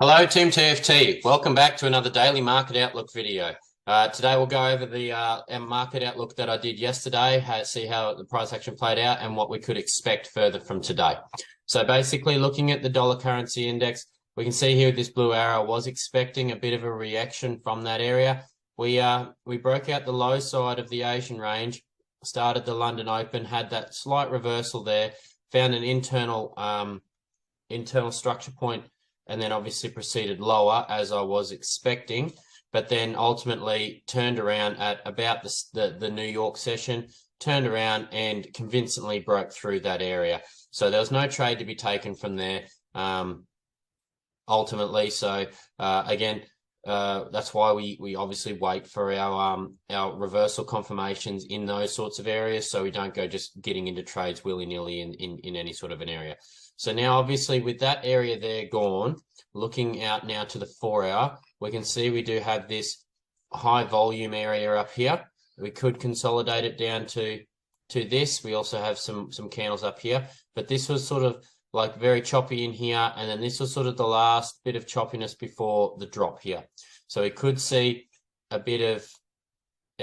Hello, Team TFT. Welcome back to another daily market outlook video. Today we'll go over the market outlook that I did yesterday, see how the price action played out and what we could expect further from today. So basically looking at the dollar currency index, we can see here with this blue arrow, I was expecting a bit of a reaction from that area. We broke out the low side of the Asian range, started the London Open, had that slight reversal there, found an internal structure point, and then obviously proceeded lower as I was expecting, but then ultimately turned around at about the New York session, turned around and convincingly broke through that area. So there was no trade to be taken from there ultimately. So again, that's why we obviously wait for our reversal confirmations in those sorts of areas, so we don't go just getting into trades willy-nilly in any sort of an area. So now, obviously, with that area there gone, looking out now to the 4 hour, we can see we do have this high volume area up here. We could consolidate it down to this. We also have some candles up here, but this was sort of like very choppy in here, and then this was sort of the last bit of choppiness before the drop here. So we could see a bit of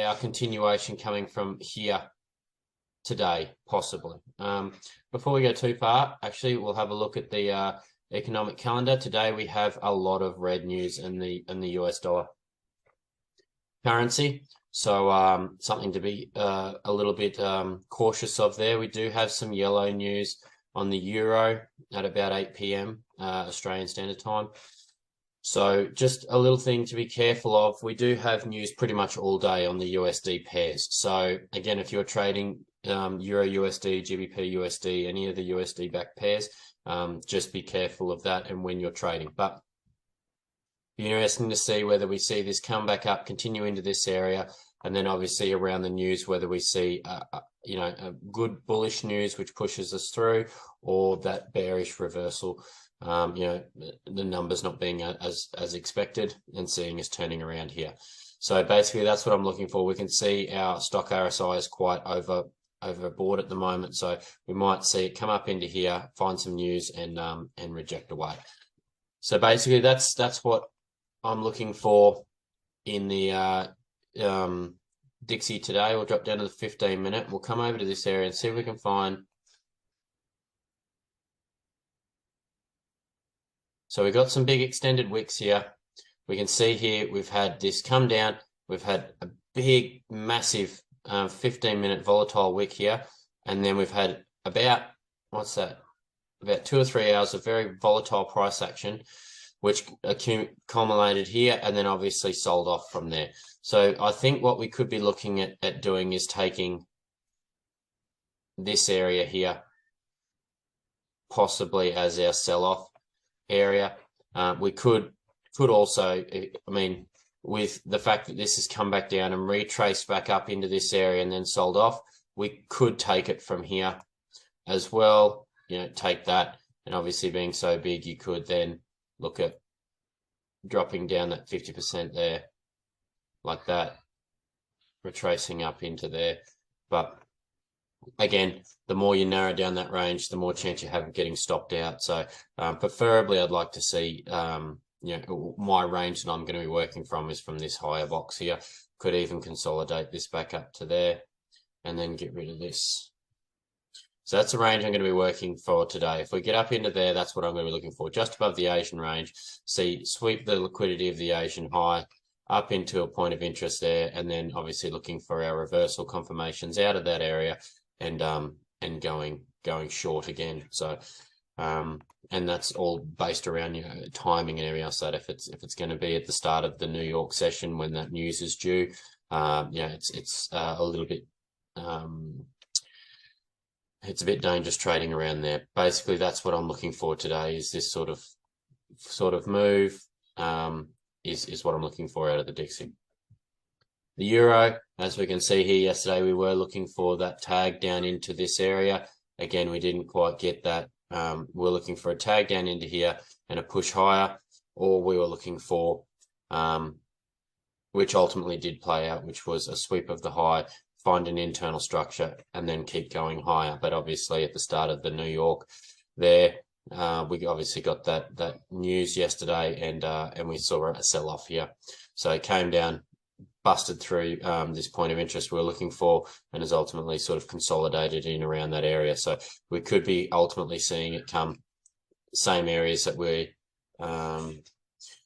our continuation coming from here today, possibly. Before we go too far, actually, we'll have a look at the economic calendar. Today we have a lot of red news in the US dollar currency, so something to be a little bit cautious of there. We do have some yellow news on the euro at about 8 p.m. Australian Standard Time. So just a little thing to be careful of. We do have news pretty much all day on the USD pairs. So again, if you're trading Euro USD, GBP USD, any of the USD backed pairs, just be careful of that and when you're trading. But be interesting to see whether we see this come back up, continue into this area, and then obviously around the news whether we see a good bullish news which pushes us through, or that bearish reversal, the numbers not being as expected and seeing us turning around here. So basically that's what I'm looking for. We can see our stock RSI is quite overboard at the moment, so we might see it come up into here, find some news, and reject away. So basically that's what I'm looking for in the Dixie today. We'll drop down to the 15-minute. We'll come over to this area and see if we can find. So we've got some big extended wicks here. We can see here we've had this come down. We've had a big, massive 15-minute volatile wick here, and then we've had about about 2 or 3 hours of very volatile price action, which culminated here and then obviously sold off from there. So I think what we could be looking at doing is taking this area here possibly as our sell-off area. We could also, with the fact that this has come back down and retraced back up into this area and then sold off, we could take it from here as well, take that, and obviously being so big, you could then look at dropping down that 50% there like that, retracing up into there. But again, the more you narrow down that range, the more chance you have of getting stopped out. So preferably I'd like to see, my range that I'm going to be working from is from this higher box here. Could even consolidate this back up to there and then get rid of this. So that's the range I'm going to be working for today. If we get up into there, that's what I'm going to be looking for. Just above the Asian range, sweep the liquidity of the Asian high up into a point of interest there, and then obviously looking for our reversal confirmations out of that area and going short again. So and that's all based around timing and everything else. That if it's going to be at the start of the New York session when that news is due, it's a little bit it's a bit dangerous trading around there. Basically, that's what I'm looking for today. Is this sort of move is what I'm looking for out of the Dixie. The euro, as we can see here, yesterday we were looking for that tag down into this area. Again, we didn't quite get that. We're looking for a tag down into here and a push higher, or we were looking for, which ultimately did play out, which was a sweep of the high, find an internal structure, and then keep going higher. But obviously at the start of the New York there, We obviously got that news yesterday, and we saw a sell off here. So it came down, busted through this point of interest we were looking for, and has ultimately sort of consolidated in around that area. So we could be ultimately seeing it come same areas that we're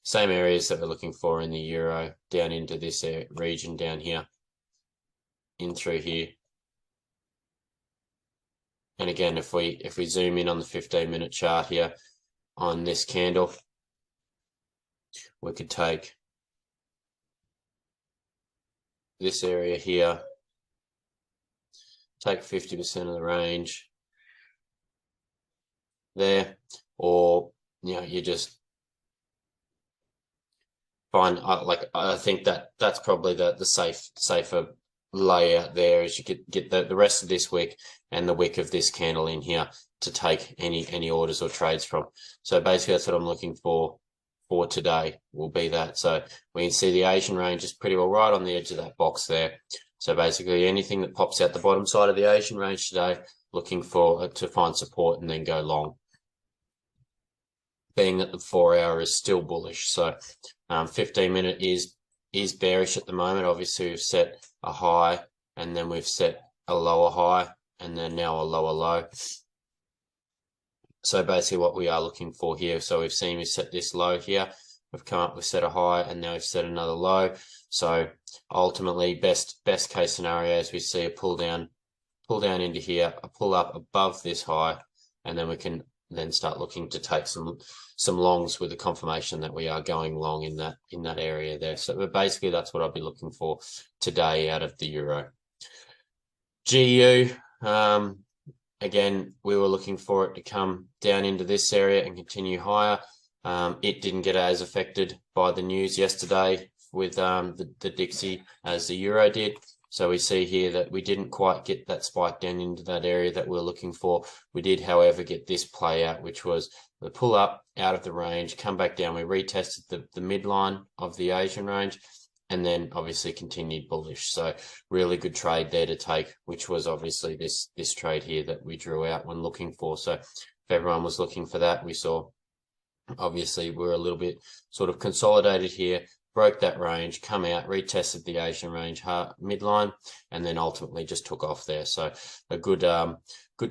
looking for in the euro, down into this region down here, in through here. And again, if we zoom in on the 15-minute chart here on this candle, we could take this area here, take 50% of the range there, or you just find I think that's probably the safer layout there, is you could get the rest of this wick and the wick of this candle in here to take any orders or trades from. So basically that's what I'm looking for today, will be that. So we can see the Asian range is pretty well right on the edge of that box there. So basically anything that pops out the bottom side of the Asian range today, looking for to find support and then go long, being that the 4-hour is still bullish. So 15-minute is bearish at the moment. Obviously we've set a high, and then we've set a lower high, and then now a lower low. So basically what we are looking for here, so we've seen we set this low here, we've set a high, and now we've set another low. So ultimately best case scenario is we see a pull down into here, a pull up above this high, and then we can then start looking to take some longs with the confirmation that we are going long in that area there. So basically that's what I'll be looking for today out of the euro. GU, again, we were looking for it to come down into this area and continue higher. It didn't get as affected by the news yesterday with the Dixie as the euro did. So we see here that we didn't quite get that spike down into that area that we're looking for. We did, however, get this play out, which was the pull up out of the range, come back down. We retested the midline of the Asian range, and then obviously continued bullish. So really good trade there to take, which was obviously this trade here that we drew out when looking for. So if everyone was looking for that, we saw obviously we're a little bit sort of consolidated here, broke that range, come out, retested the Asian range midline, and then ultimately just took off there. So a good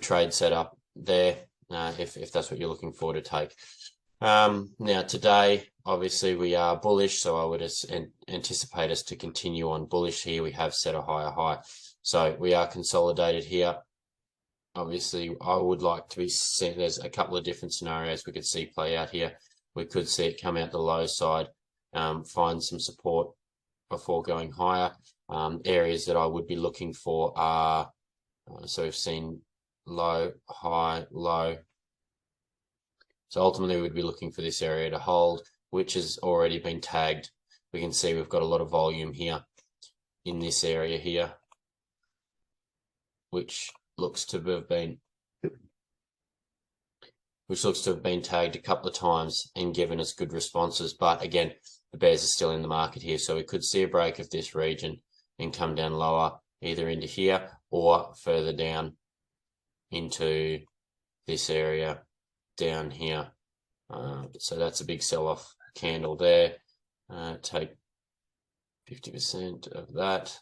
trade setup there, if that's what you're looking for to take. Now today, obviously we are bullish, so I would anticipate us to continue on bullish here. We have set a higher high, so we are consolidated here. Obviously, I would like to be seeing, there's a couple of different scenarios we could see play out here. We could see it come out the low side, find some support before going higher. Areas that I would be looking for are, so we've seen low, high, low. So ultimately we'd be looking for this area to hold, which has already been tagged. We can see we've got a lot of volume here in this area here, which looks to have been tagged a couple of times and given us good responses. But again, the bears are still in the market here, so we could see a break of this region and come down lower, either into here or further down into this area down here. So that's a big sell-off candle there. Take 50% of that.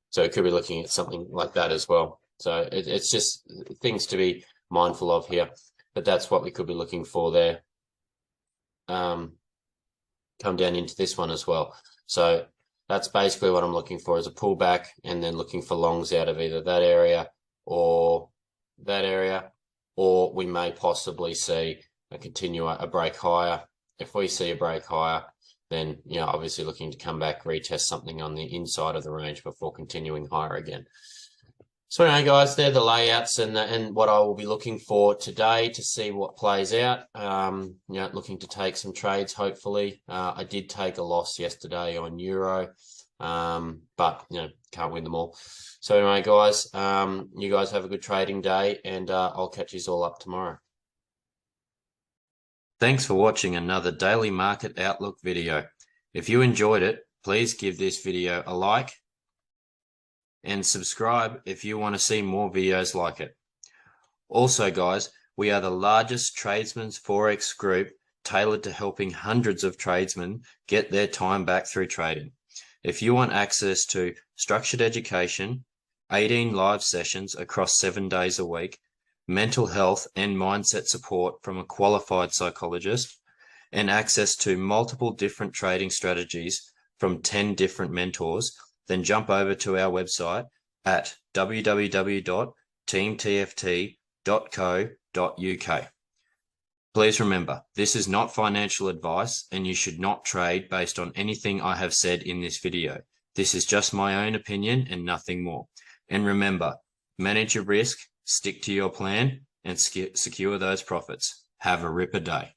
So it could be looking at something like that as well. So it's just things to be mindful of here, but that's what we could be looking for there. Come down into this one as well. So that's basically what I'm looking for, is a pullback, and then looking for longs out of either that area or that area, or we may possibly see a break higher. If we see a break higher, then obviously looking to come back, retest something on the inside of the range before continuing higher again. So anyway, guys, they're the layouts and what I will be looking for today to see what plays out. Looking to take some trades, hopefully. I did take a loss yesterday on euro, but can't win them all. So anyway, guys, you guys have a good trading day, and I'll catch you all up tomorrow. Thanks for watching another Daily Market Outlook video. If you enjoyed it, please give this video a like and subscribe if you want to see more videos like it. Also, guys, we are the largest Tradesmen Forex group tailored to helping hundreds of tradesmen get their time back through trading. If you want access to structured education, 18 live sessions across 7 days a week, mental health and mindset support from a qualified psychologist, and access to multiple different trading strategies from 10 different mentors, then jump over to our website at www.teamtft.co.uk. Please remember, this is not financial advice and you should not trade based on anything I have said in this video. This is just my own opinion and nothing more. And remember, manage your risk, stick to your plan, and secure those profits. Have a ripper day.